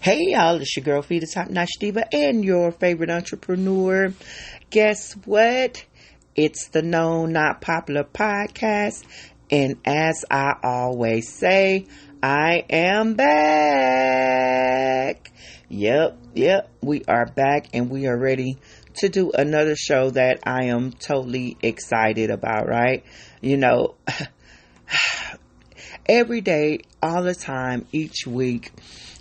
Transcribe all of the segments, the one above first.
Hey y'all, it's your girl Feed the Top Notch Diva and your favorite entrepreneur. Guess what? It's the Known Not Popular podcast. And as I always say, I am back. Yep, we are back and we are ready to do another show that I am totally excited about, right? You know, every day, all the time, each week,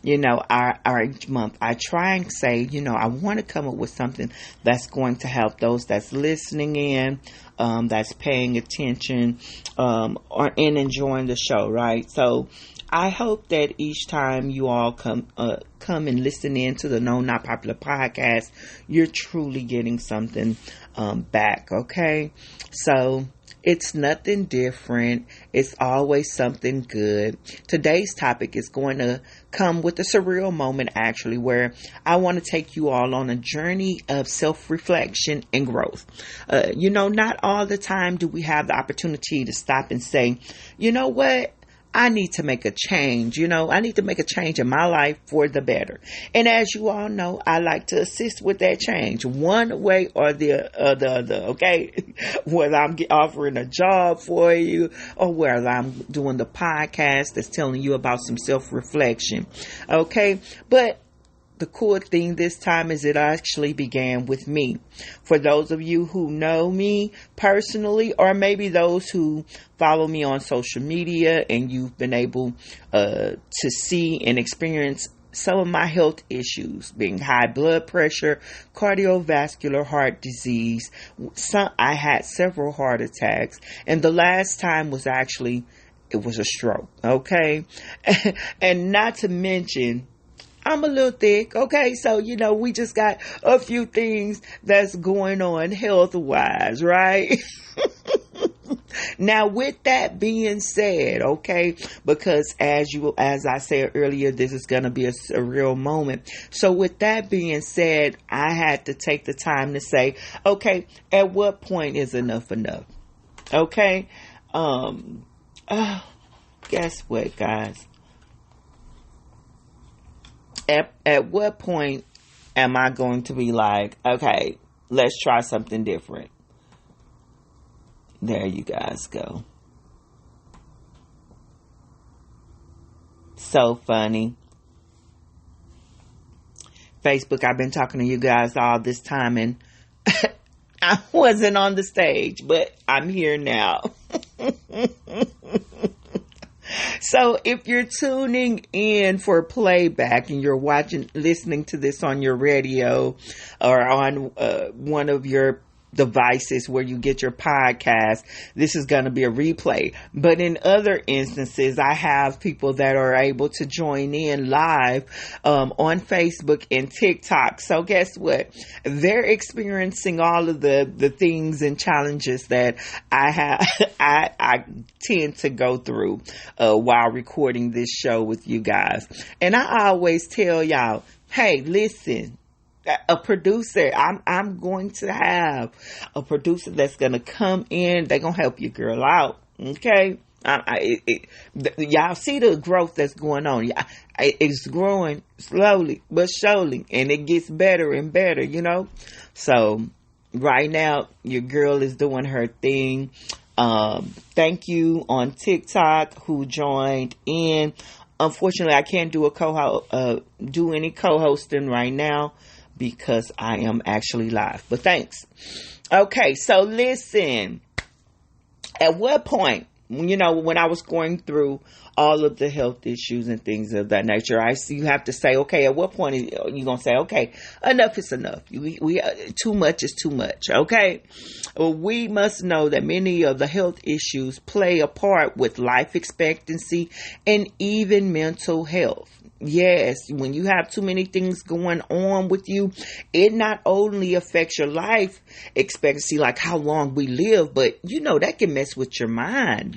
or each month, I try and say, I want to come up with something that's going to help those that's listening in, that's paying attention, and enjoying the show, right? So I hope that each time you all come and listen in to the No Not Popular podcast, you're truly getting something back, okay? So it's nothing different. It's always something good. Today's topic is going to come with a surreal moment, actually, where I want to take you all on a journey of self-reflection and growth. Not all the time do we have the opportunity to stop and say, you know what? I need to make a change. I need to make a change in my life for the better. And as you all know, I like to assist with that change one way or the other, okay? Whether I'm offering a job for you or whether I'm doing the podcast that's telling you about some self-reflection, okay? But the cool thing this time is it actually began with me. For those of you who know me personally, or maybe those who follow me on social media and you've been able to see and experience some of my health issues, being high blood pressure, cardiovascular heart disease. I had several heart attacks, and the last time was actually, it was a stroke, okay? And not to mention, I'm a little thick, okay? So, we just got a few things that's going on health-wise, right? Now, with that being said, okay, because as I said earlier, this is going to be a real moment. So with that being said, I had to take the time to say, okay, at what point is enough enough? Okay? Guess what, guys? At what point am I going to be like, okay, let's try something different? There you guys go. So funny. Facebook, I've been talking to you guys all this time and I wasn't on the stage, but I'm here now. So if you're tuning in for playback and you're listening to this on your radio or on one of your devices where you get your podcast, this is going to be a replay. But in other instances, I have people that are able to join in live on Facebook and TikTok. So guess what? They're experiencing all of the things and challenges that I have. I tend to go through while recording this show with you guys. And I always tell y'all, hey, listen, a producer, I'm going to have a producer that's going to come in. They're going to help your girl out. Okay. Y'all see the growth that's going on. It's growing slowly but surely, and it gets better and better, So right now, your girl is doing her thing. Thank you on TikTok who joined in. Unfortunately, I can't do do any co-hosting right now because I am actually live. But thanks. Okay, so listen. At what point, when I was going through all of the health issues and things of that nature, you have to say, okay, at what point are you going to say, okay, enough is enough. We too much is too much, okay? Well, we must know that many of the health issues play a part with life expectancy and even mental health. Yes, when you have too many things going on with you, it not only affects your life expectancy, like how long we live, but that can mess with your mind,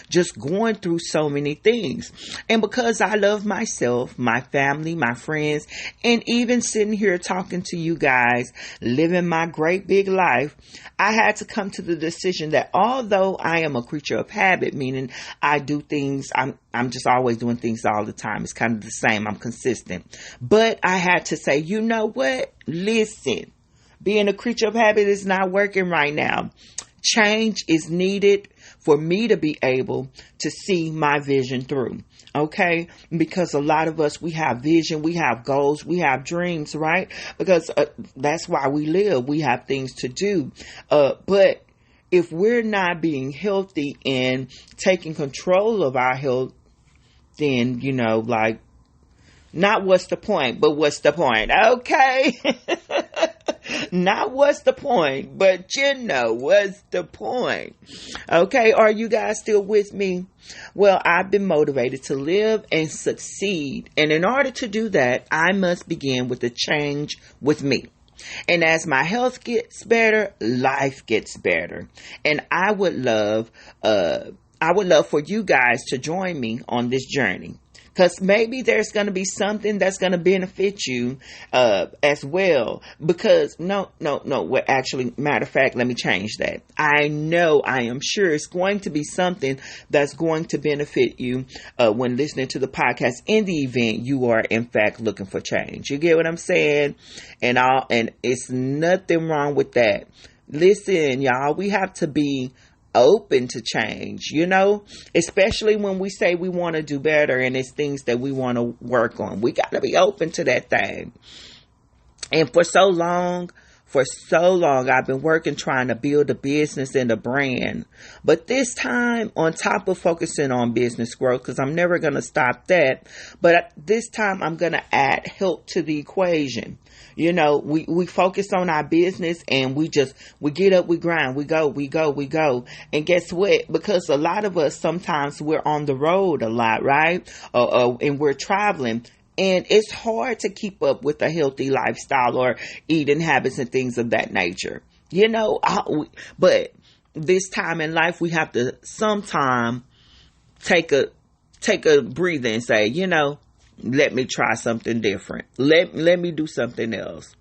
just going through so many things. And because I love myself, my family, my friends, and even sitting here talking to you guys, living my great big life, I had to come to the decision that although I am a creature of habit, meaning I do things, I'm just always doing things all the time. It's kind of the same. I'm consistent. But I had to say, you know what? Listen, being a creature of habit is not working right now. Change is needed for me to be able to see my vision through. Okay? Because a lot of us, we have vision, we have goals, we have dreams, right? Because that's why we live. We have things to do. But if we're not being healthy and taking control of our health, then, like, not what's the point, but what's the point? Okay? Not what's the point, but what's the point? Okay, are you guys still with me? Well, I've been motivated to live and succeed. And in order to do that, I must begin with a change with me. And as my health gets better, life gets better. And I would love for you guys to join me on this journey. Because maybe there's going to be something that's going to benefit you as well. Because, no. Well, actually, matter of fact, let me change that. I am sure it's going to be something that's going to benefit you when listening to the podcast in the event you are, in fact, looking for change. You get what I'm saying? And it's nothing wrong with that. Listen, y'all, we have to be open to change, especially when we say we want to do better and it's things that we want to work on. We got to be open to that thing. And for so long, I've been working trying to build a business and a brand. But this time, on top of focusing on business growth, because I'm never going to stop that, but this time I'm going to add help to the equation. We focus on our business and we get up, we grind, we go. And guess what? Because a lot of us, sometimes we're on the road a lot, right? And we're traveling. And it's hard to keep up with a healthy lifestyle or eating habits and things of that nature. But this time in life, we have to sometime take a breather and say, let me try something different. Let me do something else.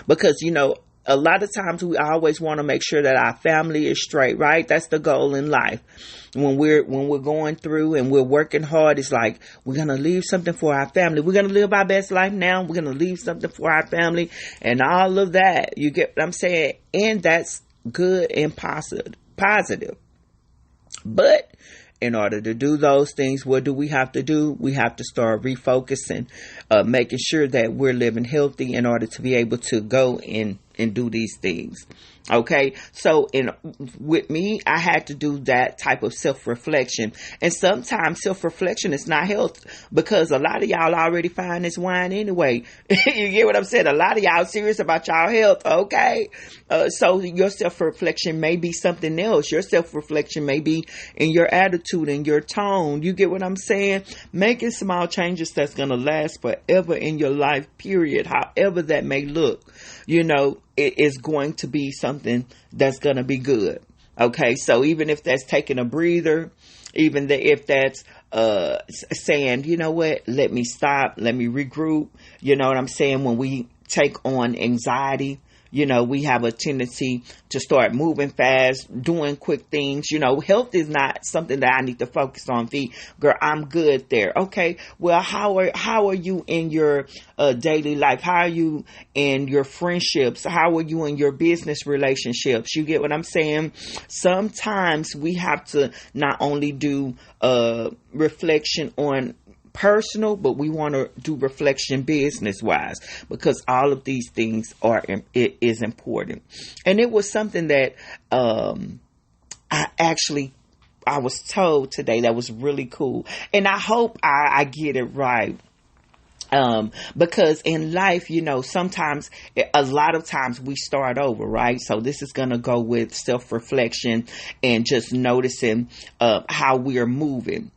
Because, a lot of times we always want to make sure that our family is straight, right? That's the goal in life. When we're going through and we're working hard, it's like, we're going to leave something for our family. We're going to live our best life now. We're going to leave something for our family and all of that. You get what I'm saying? And that's good and positive. But in order to do those things, what do we have to do? We have to start refocusing, making sure that we're living healthy in order to be able to go and do these things. Okay. So with me, I had to do that type of self-reflection. And sometimes self-reflection is not healthy because a lot of y'all already find this wine anyway. You get what I'm saying? A lot of y'all serious about y'all health. Okay. So your self-reflection may be something else. Your self-reflection may be in your attitude and your tone. You get what I'm saying? Making small changes that's going to last forever in your life, period. However that may look, it is going to be something that's going to be good. Okay. So even if that's taking a breather, if that's saying, you know what, let me stop, let me regroup. You know what I'm saying? When we take on anxiety, we have a tendency to start moving fast, doing quick things. Health is not something that I need to focus on. Girl, I'm good there. Okay. Well, how are you in your daily life? How are you in your friendships? How are you in your business relationships? You get what I'm saying? Sometimes we have to not only do reflection on personal, but we want to do reflection business wise because all of these things is important. And it was something that I was told today that was really cool, and I hope I get it right. Because in life, sometimes, a lot of times we start over, right? So this is going to go with self-reflection and just noticing how we are moving.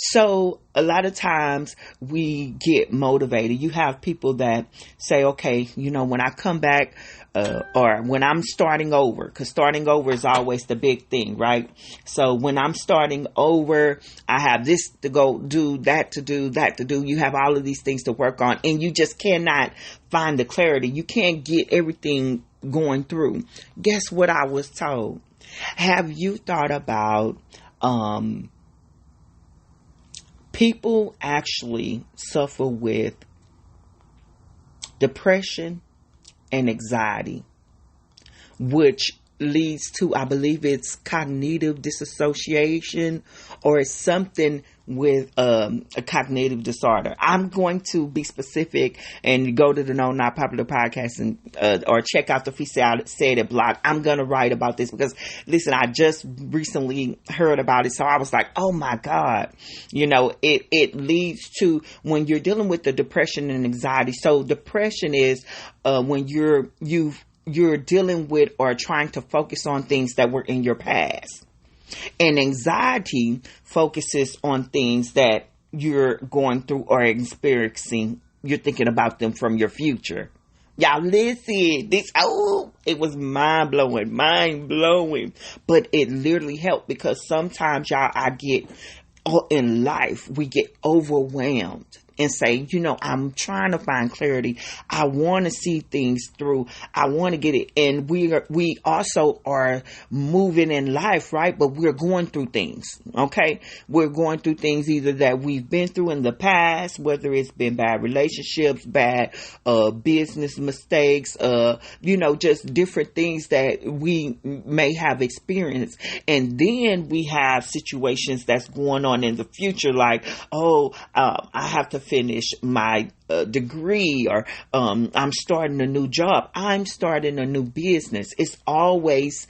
So a lot of times we get motivated. You have people that say, okay, when I come back, or when I'm starting over, because starting over is always the big thing, right? So when I'm starting over, I have this to go do, that to do, that to do. You have all of these things to work on, and you just cannot find the clarity. You can't get everything going through. Guess what I was told? Have you thought about people actually suffer with depression and anxiety, which leads to, I believe it's cognitive dissociation, or it's something with a cognitive disorder. I'm going to be specific and go to the No Not Popular podcast and or check out the Philicia Said It blog. I'm going to write about this because, listen, I just recently heard about it, so I was like, oh my God. You know, it leads to when you're dealing with the depression and anxiety. So depression is when you're dealing with or trying to focus on things that were in your past. And anxiety focuses on things that you're going through or experiencing. You're thinking about them from your future. Y'all listen, it was mind blowing. But it literally helped, because sometimes, y'all, in life, we get overwhelmed and say, you know, I'm trying to find clarity. I want to see things through. I want to get it. And we also are moving in life, right? But we're going through things, okay? We're going through things either that we've been through in the past, whether it's been bad relationships, bad business mistakes, you know, just different things that we may have experienced. And then we have situations that's going on in the future, like, I have to finish my degree, or I'm starting a new job, I'm starting a new business. It's always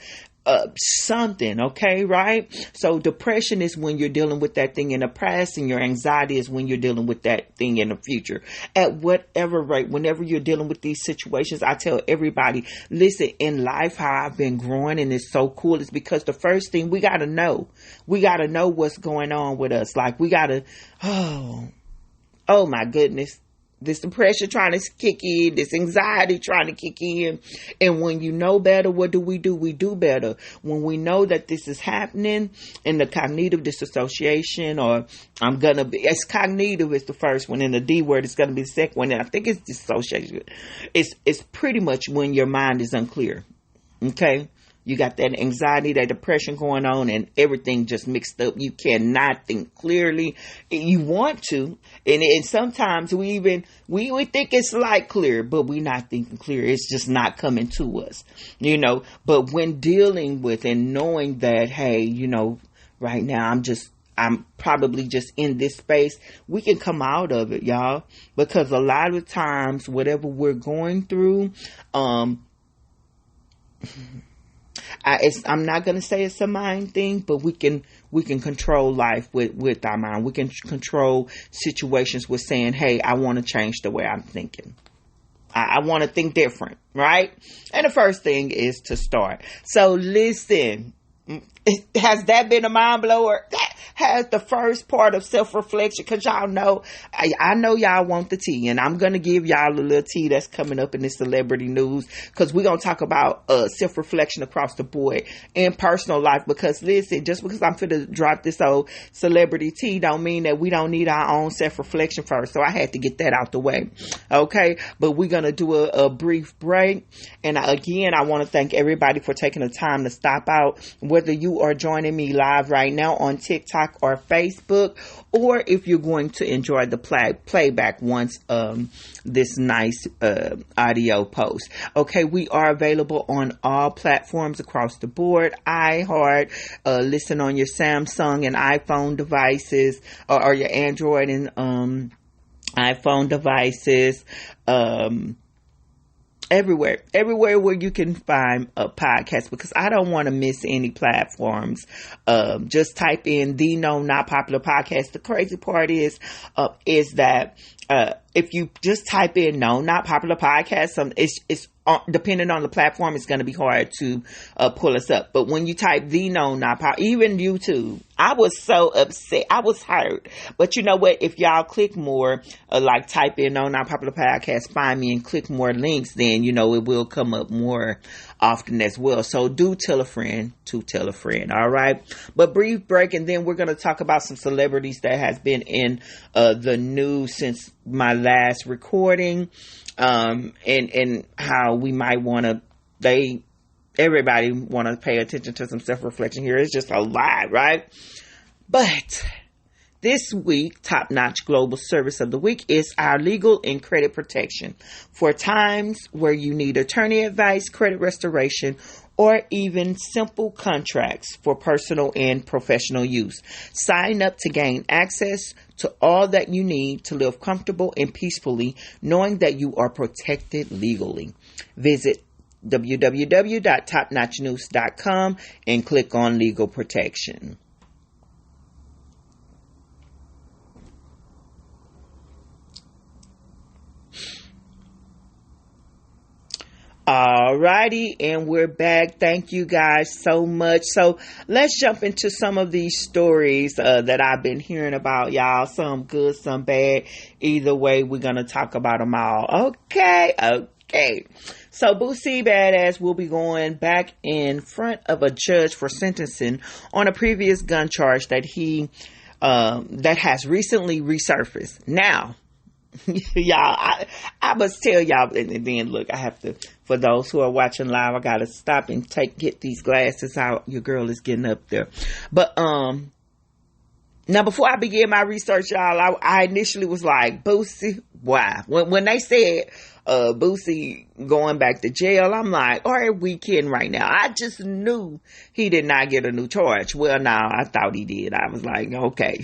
something, okay, right? So depression is when you're dealing with that thing in the past, and your anxiety is when you're dealing with that thing in the future. At whatever rate, whenever you're dealing with these situations, I tell everybody, listen, in life, how I've been growing, and it's so cool, is because the first thing we got to know what's going on with us. Like, we got to, oh my goodness, this depression trying to kick in, this anxiety trying to kick in. And when you know better, what do? We do better. When we know that this is happening, in the cognitive dissociation, or it's cognitive is the first one, and the D word is going to be the second one. And I think it's dissociation. It's pretty much when your mind is unclear. Okay. You got that anxiety, that depression going on, and everything just mixed up. You cannot think clearly. You want to, and sometimes we think it's like clear, but we're not thinking clear. It's just not coming to us, you know. But when dealing with and knowing that, hey, you know, right now I'm probably just in this space, we can come out of it, y'all, because a lot of times, whatever we're going through, I'm not going to say it's a mind thing, but we can control life with our mind. We can control situations with saying, hey, I want to change the way I'm thinking. I want to think different, right? And the first thing is to start. So listen, has that been a mind blower? That has the first part of self-reflection, because y'all know, I know y'all want the tea, and I'm going to give y'all a little tea that's coming up in this celebrity news, because we're going to talk about self-reflection across the board in personal life. Because listen, just because I'm finna drop this old celebrity tea don't mean that we don't need our own self-reflection first. So I had to get that out the way. Okay. But we're going to do a brief break. And again, I want to thank everybody for taking the time to stop out, whether you are joining me live right now on TikTok or Facebook, or if you're going to enjoy the playback once this nice audio post. Okay, we are available on all platforms across the board. iHeart, listen on your Samsung and iPhone devices, or your Android and iPhone devices. Everywhere where you can find a podcast, because I don't want to miss any platforms. Just type in the No Not Popular podcast. The crazy part is that if you just type in No Not Popular podcast, it's depending on the platform, it's going to be hard to pull us up. But when you type the No Not Popular, even YouTube, I was so upset. I was hurt. But you know what? If y'all click more, like type in No Not Popular podcast, find me and click more links, then, you know, it will come up more often as well. So do tell a friend to tell a friend. All right. But brief break, and then we're going to talk about some celebrities that has been in the news since my last recording, and how we might want to everybody want to pay attention to some self-reflection here. It's just a lot, right? But this week, top-notch global service of the week is our legal and credit protection for times where you need attorney advice, credit restoration, or even simple contracts for personal and professional use. Sign up to gain access to all that you need to live comfortable and peacefully, knowing that you are protected legally. Visit www.topnotchnews.com and click on legal protection. Alrighty, and we're back. Thank you guys so much. So let's jump into some of these stories that I've been hearing about, y'all. Some good, some bad. Either way, we're gonna talk about them all. Okay. So Boosie Badass will be going back in front of a judge for sentencing on a previous gun charge that that has recently resurfaced. Now, y'all, I must tell y'all, and then look, I have to, for those who are watching live, I gotta stop and get these glasses out. Your girl is getting up there. But now before I begin my research, y'all, I initially was like, Boosie, why? When they said Boosie going back to jail, I'm like, are we kidding right now? I just knew he did not get a new charge. Well, now I thought he did. I was like, okay.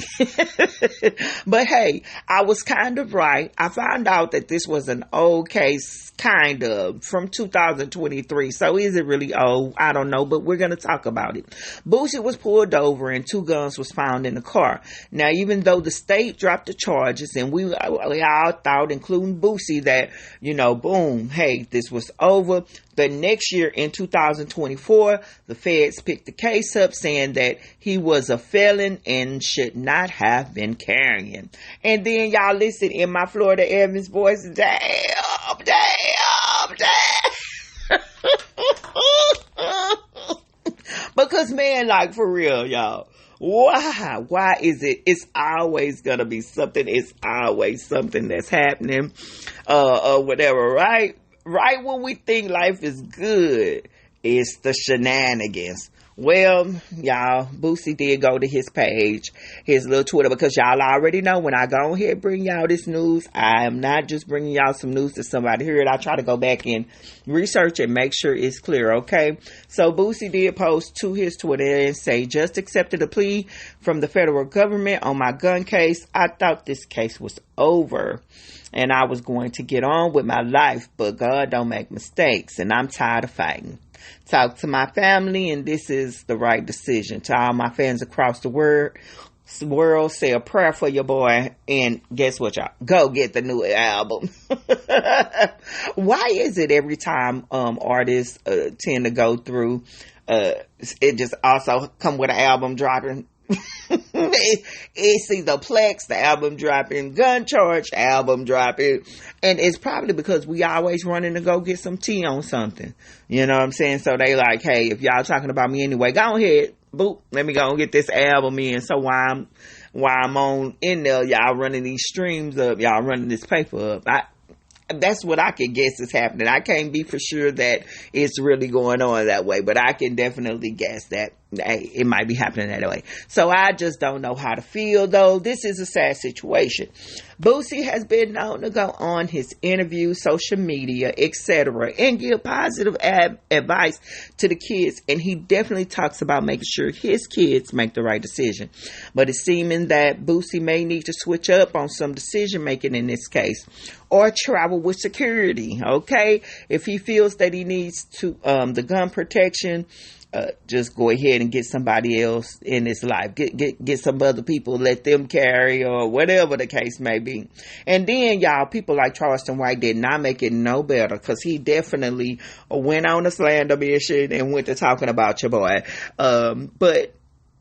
But hey, I was kind of right. I found out that this was an old case, kind of, from 2023. So is it really old? I don't know, but we're going to talk about it. Boosie was pulled over and 2 guns was found in the car. Now, even though the state dropped the charges and we all thought, including Boosie, that, boom, hey, this was over. The next year in 2024, the feds picked the case up saying that he was a felon and should not have been carrying. And then y'all listen in my Florida Evans voice, damn. Because man, like for real, y'all. Why is it? It's always gonna be something. It's always something that's happening, or whatever, right? Right when we think life is good, it's the shenanigans. Well, y'all, Boosie did go to his page, his little Twitter, because y'all already know when I go ahead and bring y'all this news, I am not just bringing y'all some news that somebody heard. I try to go back and research and make sure it's clear, okay? So Boosie did post to his Twitter and say, just accepted a plea from the federal government on my gun case. I thought this case was over and I was going to get on with my life, but God don't make mistakes and I'm tired of fighting. Talk to my family, and this is the right decision. To all my fans across the world, say a prayer for your boy, and guess what, y'all? Go get the new album. Why is it every time artists tend to go through, it just also come with an album dropping? It's either Plex, the album dropping, gun charge, album dropping, and it's probably because we always running to go get some tea on something. You know what I'm saying? So they like, hey, if y'all talking about me anyway, go ahead, boop, let me go and get this album in. So while I'm on in there, y'all running these streams up, y'all running this paper up. That's what I can guess is happening. I can't be for sure that it's really going on that way, but I can definitely guess that hey, it might be happening that way. So I just don't know how to feel, though. This is a sad situation. Boosie has been known to go on his interviews, social media, etc., and give positive advice to the kids, and he definitely talks about making sure his kids make the right decision. But it's seeming that Boosie may need to switch up on some decision making in this case, or travel with security. Okay, if he feels that he needs to the gun protection, just go ahead and get somebody else in his life. Get some other people, let them carry, or whatever the case may be. And then, y'all, people like Charleston White did not make it no better, because he definitely went on a slander mission and went to talking about your boy. But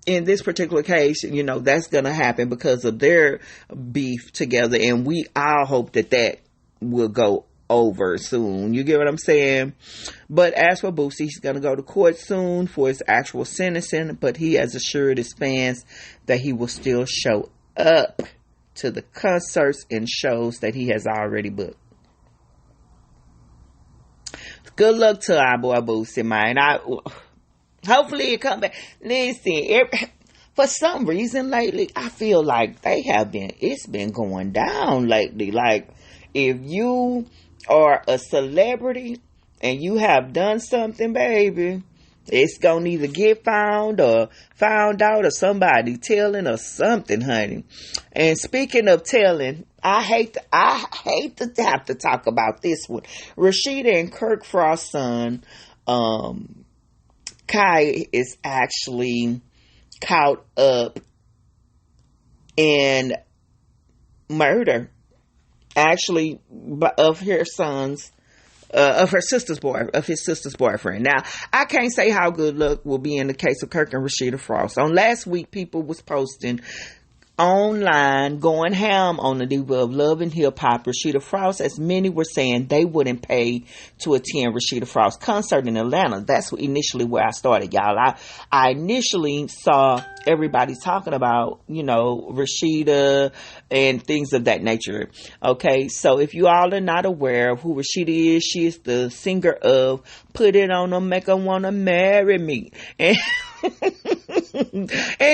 in this particular case, you know, that's going to happen because of their beef together. And we all hope that will go over soon. You get what I'm saying? But as for Boosie, he's going to go to court soon for his actual sentencing, but he has assured his fans that he will still show up to the concerts and shows that he has already booked. Good luck to our boy Boosie, man. Hopefully it come back. Listen, for some reason lately, I feel like it's been going down lately. Like, if you are a celebrity and you have done something, baby, it's gonna either get found or found out or somebody telling or something, honey. And speaking of telling, I hate to have to talk about this one. Rasheeda and Kirk Frost's son, Kai, is actually caught up in murder, actually, of his sister's boyfriend. Now, I can't say how good luck will be in the case of Kirk and Rasheeda Frost. On last week, people was posting online, going ham on the Diva of Love and Hip Hop, Rasheeda Frost, as many were saying they wouldn't pay to attend Rasheeda Frost's concert in Atlanta. That's initially where I started, y'all. I initially saw everybody talking about, Rasheeda and things of that nature. Okay, so if you all are not aware of who Rasheeda is, she is the singer of Put It On 'Em, Make 'Em Wanna Marry Me. And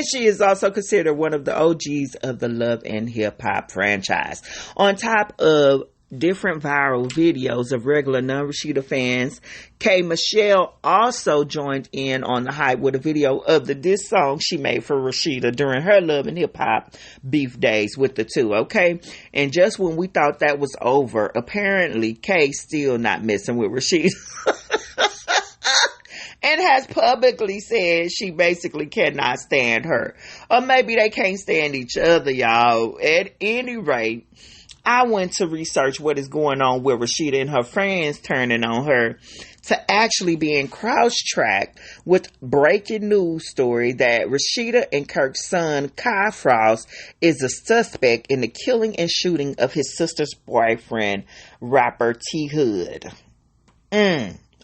she is also considered one of the OGs of the Love and Hip Hop franchise. On top of different viral videos of regular non-Rasheeda fans, K. Michelle also joined in on the hype with a video of the diss song she made for Rasheeda during her Love and Hip Hop beef days with the two, okay? And just when we thought that was over, apparently K still not messing with Rasheeda. And has publicly said she basically cannot stand her. Or maybe they can't stand each other, y'all. At any rate, I went to research what is going on with Rasheeda and her friends turning on her to actually being cross-tracked with breaking news story that Rasheeda and Kirk's son, Kirk Frost, is a suspect in the killing and shooting of his sister's boyfriend, rapper T Hood.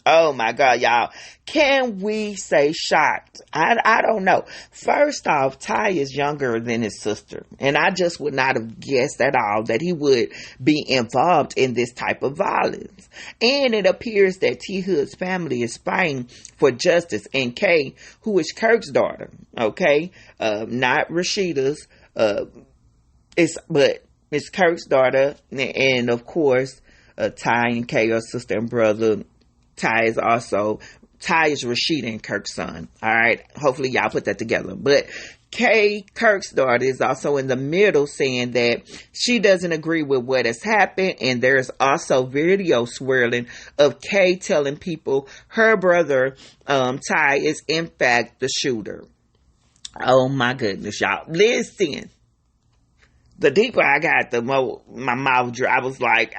Oh my God, y'all. Can we say shocked? I don't know. First off, Ty is younger than his sister. And I just would not have guessed at all that he would be involved in this type of violence. And it appears that T Hood's family is fighting for justice. And Kay, who is Kirk's daughter, okay? Not Rasheeda's, but it's Kirk's daughter. And of course, Ty and Kay are sister and brother. Ty is Rasheeda and Kirk's son. All right. Hopefully y'all put that together. But Kay, Kirk's daughter, is also in the middle saying that she doesn't agree with what has happened. And there's also video swirling of Kay telling people her brother, Ty, is in fact the shooter. Oh my goodness, y'all. Listen. The deeper I got, the more my mouth dry. I was like,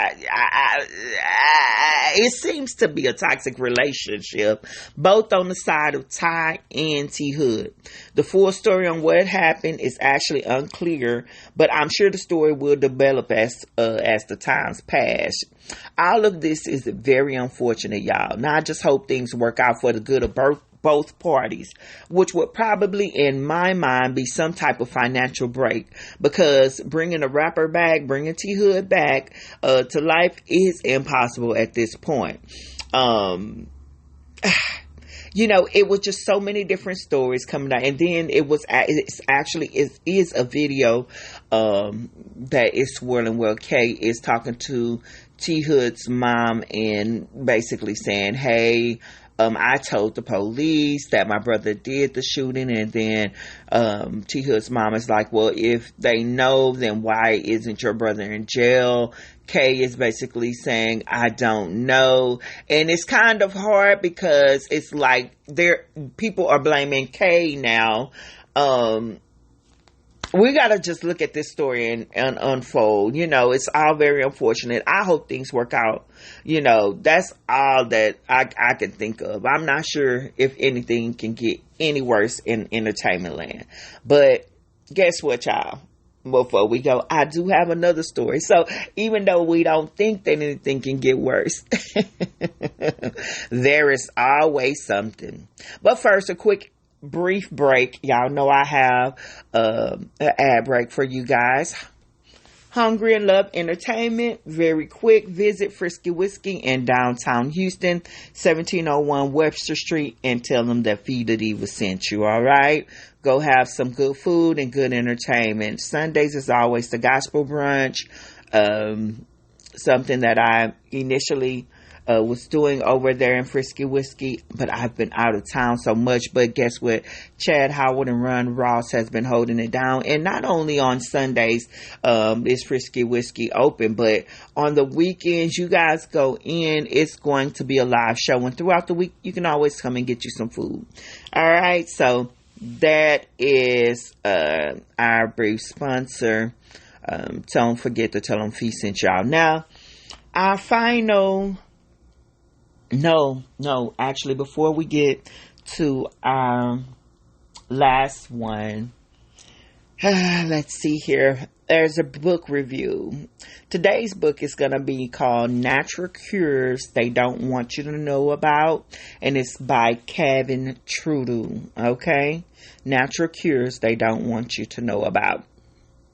it seems to be a toxic relationship, both on the side of Ty and T Hood. The full story on what happened is actually unclear, but I'm sure the story will develop as the times pass. All of this is very unfortunate, y'all. Now I just hope things work out for the good of both parties, which would probably, in my mind, be some type of financial break, because bringing a rapper back, bringing T Hood back to life is impossible at this point. It was just so many different stories coming out, and then it is a video that is swirling where Kay is talking to T Hood's mom and basically saying, hey, I told the police that my brother did the shooting, and then T Hood's mom is like, well, if they know, then why isn't your brother in jail? Kay is basically saying, I don't know. And it's kind of hard because it's like people are blaming Kay now. We got to just look at this story and unfold. It's all very unfortunate. I hope things work out. That's all that I can think of. I'm not sure if anything can get any worse in entertainment land. But guess what, y'all? Before we go, I do have another story. So even though we don't think that anything can get worse, there is always something. But first, a quick brief break. Y'all know I have an ad break for you guys. Hungry and love entertainment? Very quick. Visit Frisky Whiskey in downtown Houston, 1701 Webster Street, and tell them that Feed the Diva sent you, all right? Go have some good food and good entertainment. Sundays is always the gospel brunch. Something that I initially was doing over there in Frisky Whiskey, but I've been out of town so much. But guess what? Chad Howard and Ron Ross has been holding it down. And not only on Sundays is Frisky Whiskey open, but on the weekends, you guys go in. It's going to be a live show. And throughout the week, you can always come and get you some food. All right. So that is our brief sponsor. Don't forget to tell them Fee sent y'all. Now, our final... No, actually, before we get to our last one, let's see here. There's a book review. Today's book is going to be called Natural Cures They Don't Want You to Know About, and it's by Kevin Trudeau, okay? Natural Cures They Don't Want You to Know About,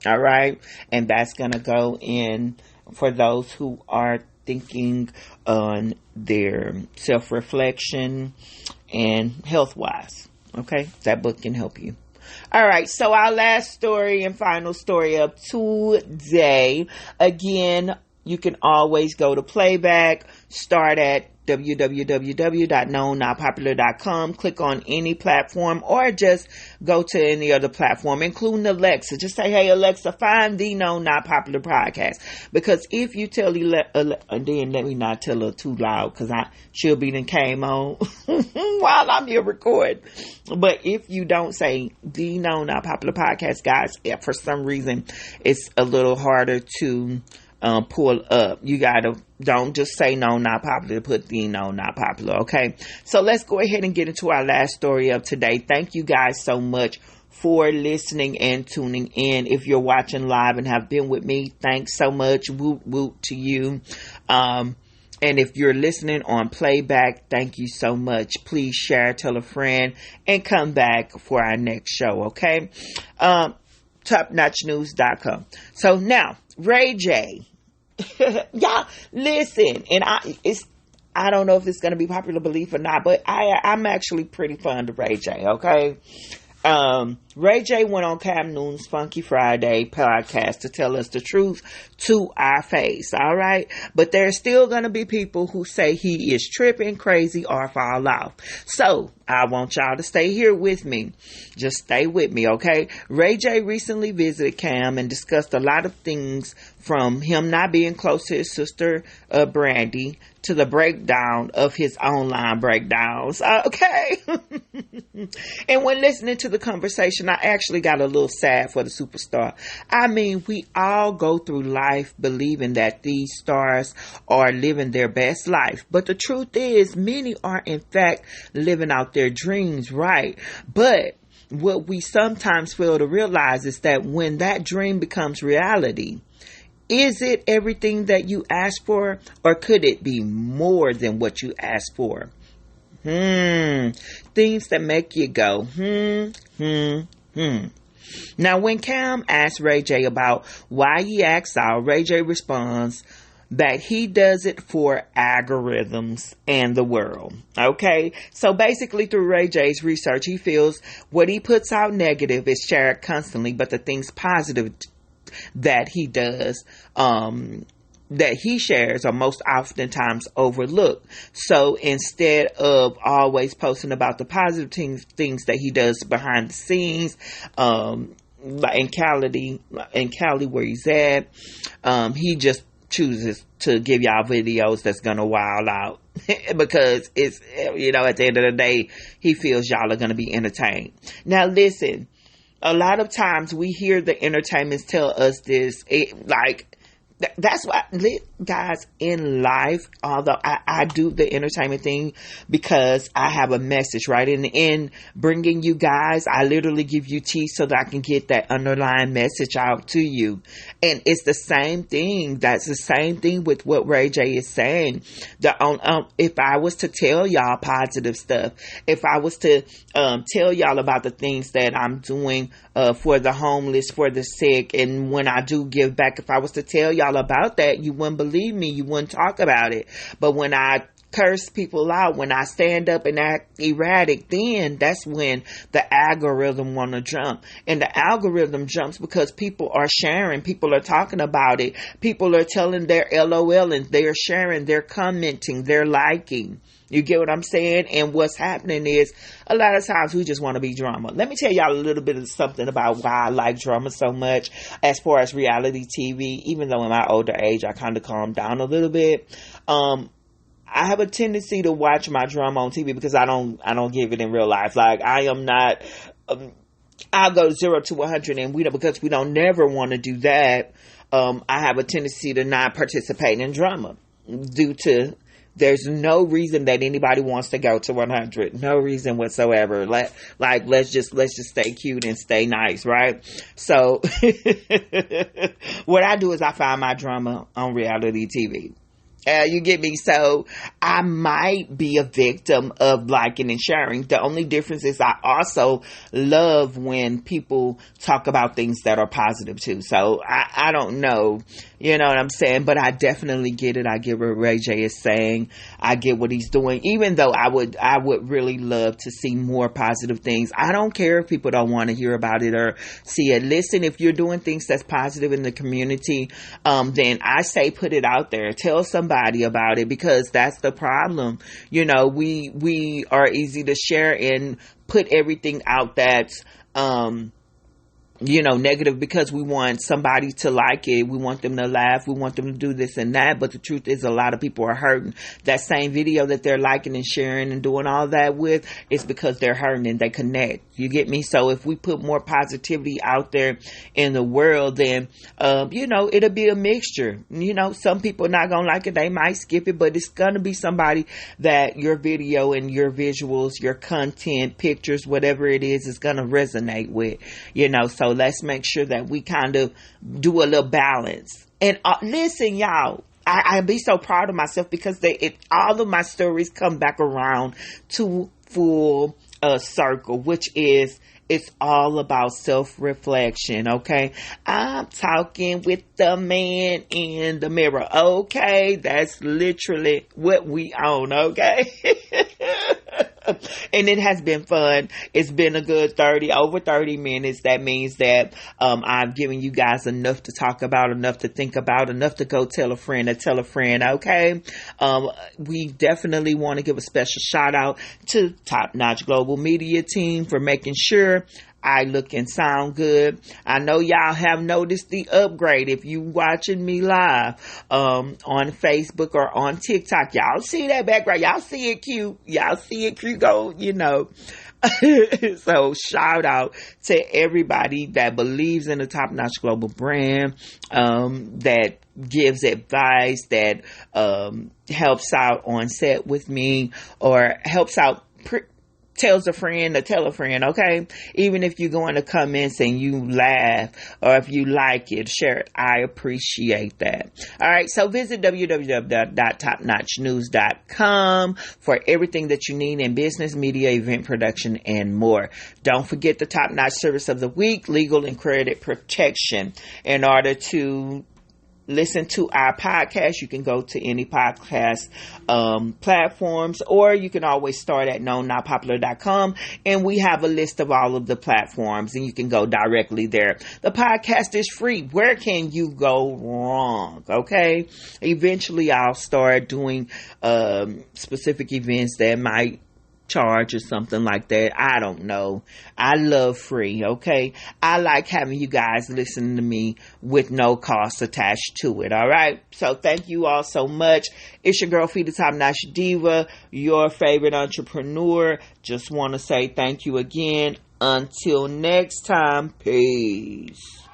all right? And that's going to go in for those who are thinking on their self-reflection and health-wise. Okay? That book can help you. All right. So our last story and final story of today. Again, you can always go to playback. Start at www.knownnotpopular.com. Click on any platform or just go to any other platform, including Alexa. Just say, hey, Alexa, find the Known Not Popular podcast. Because if you tell then let me not tell her too loud because she'll be then came on while I'm here recording. But if you don't say the Known Not Popular podcast, guys, for some reason, it's a little harder to pull up. You don't just say no, not popular, put the no, not popular. Okay. So let's go ahead and get into our last story of today. Thank you guys so much for listening and tuning in. If you're watching live and have been with me, thanks so much. Woot woot to you. And if you're listening on playback, thank you so much. Please share, tell a friend, and come back for our next show. Okay. Topnotchnews.com. So now, Ray J. Y'all listen, and I don't know if it's gonna be popular belief or not, but I'm actually pretty fond of Ray J. Okay. Ray J went on Cam Newton's Funky Friday podcast to tell us the truth to our face, all right? But there's still going to be people who say he is tripping, crazy, or fall off. So, I want y'all to stay here with me. Just stay with me, okay? Ray J recently visited Cam and discussed a lot of things from him not being close to his sister, Brandy, to the breakdown of his online breakdowns, okay? And when listening to the conversation, I actually got a little sad for the superstar. I mean, we all go through life believing that these stars are living their best life. But the truth is, many are in fact living out their dreams, right? But what we sometimes fail to realize is that when that dream becomes reality, is it everything that you asked for, or could it be more than what you asked for? Things that make you go, Now, when Cam asked Ray J about why he acts out, Ray J responds that he does it for algorithms and the world. Okay? So basically, through Ray J's research, he feels what he puts out negative is shared constantly, but the things positive that he does, that he shares are most oftentimes overlooked. So instead of always posting about the positive things that he does behind the scenes, in Cali where he's at, he just chooses to give y'all videos that's gonna wild out because it's, at the end of the day, he feels y'all are gonna be entertained. Now listen, a lot of times we hear the entertainments tell us this, That's why, guys, in life, although I do the entertainment thing because I have a message, right? In bringing you guys, I literally give you tea so that I can get that underlying message out to you. And it's the same thing. That's the same thing with what Ray J is saying. If I was to tell y'all positive stuff, if I was to tell y'all about the things that I'm doing for the homeless, for the sick, and when I do give back, if I was to tell y'all about that, you wouldn't believe me. You wouldn't talk about it. But when I curse people out, when I stand up and act erratic, then that's when the algorithm want to jump. And the algorithm jumps because people are sharing, people are talking about it, people are telling their LOL, and they're sharing, they're commenting, they're liking. You get what I'm saying? And what's happening is a lot of times we just want to be drama. Let me tell y'all a little bit of something about why I like drama so much as far as reality TV. Even though in my older age I kind of calmed down a little bit. I have a tendency to watch my drama on TV because I don't give it in real life. Like, I am not, I'll go 0 to 100, and because we don't never want to do that. I have a tendency to not participate in drama due to, there's no reason that anybody wants to go to 100. No reason whatsoever. Let's just stay cute and stay nice, right? So what I do is I find my drama on reality TV. You get me? So I might be a victim of liking and sharing. The only difference is I also love when people talk about things that are positive too. So I don't know. You know what I'm saying? But I definitely get it. I get what Ray J is saying. I get what he's doing. Even though I would really love to see more positive things. I don't care if people don't want to hear about it or see it. Listen, if you're doing things that's positive in the community, then I say put it out there. Tell somebody about it, because that's the problem. You know, we are easy to share and put everything out that's negative because we want somebody to like it. We want them to laugh. We want them to do this and that. But the truth is, a lot of people are hurting. That same video that they're liking and sharing and doing all that with is because they're hurting and they connect. You get me? So if we put more positivity out there in the world, then, it'll be a mixture. Some people are not going to like it. They might skip it, but it's going to be somebody that your video and your visuals, your content, pictures, whatever it is going to resonate with, So let's make sure that we kind of do a little balance. And listen, y'all, I be so proud of myself because all of my stories come back around to full circle, which is, it's all about self-reflection, okay? I'm talking with the man in the mirror, okay? That's literally what we own, okay? And it has been fun. It's been a good over 30 minutes. That means that I've given you guys enough to talk about, enough to think about, enough to go tell a friend, okay? We definitely want to give a special shout out to Top Notch Global Media Team for making sure I look and sound good. I know y'all have noticed the upgrade. If you watching me live on Facebook or on TikTok, y'all see that background. Y'all see it cute. Y'all see it cute. Go, So shout out to everybody that believes in the Top Notch Global brand, that gives advice, that helps out on set with me, or helps out tells a friend to tell a friend, okay? Even if you go in the comments and you laugh, or if you like it, share it. I appreciate that. All right, so visit www.topnotchnews.com for everything that you need in business, media, event production, and more. Don't forget the Top Notch Service of the Week, legal and credit protection. In order to listen to our podcast, you can go to any podcast platforms, or you can always start at knownnotpopular.com, and we have a list of all of the platforms, and you can go directly there. The podcast is free. Where can you go wrong? Okay, eventually I'll start doing specific events that might charge or something like that. I don't know. I love free, okay? I like having you guys listen to me with no cost attached to it, all right? So thank you all so much. It's your girl, Feed the Top Notch Diva, your favorite entrepreneur. Just want to say thank you again. Until next time, peace.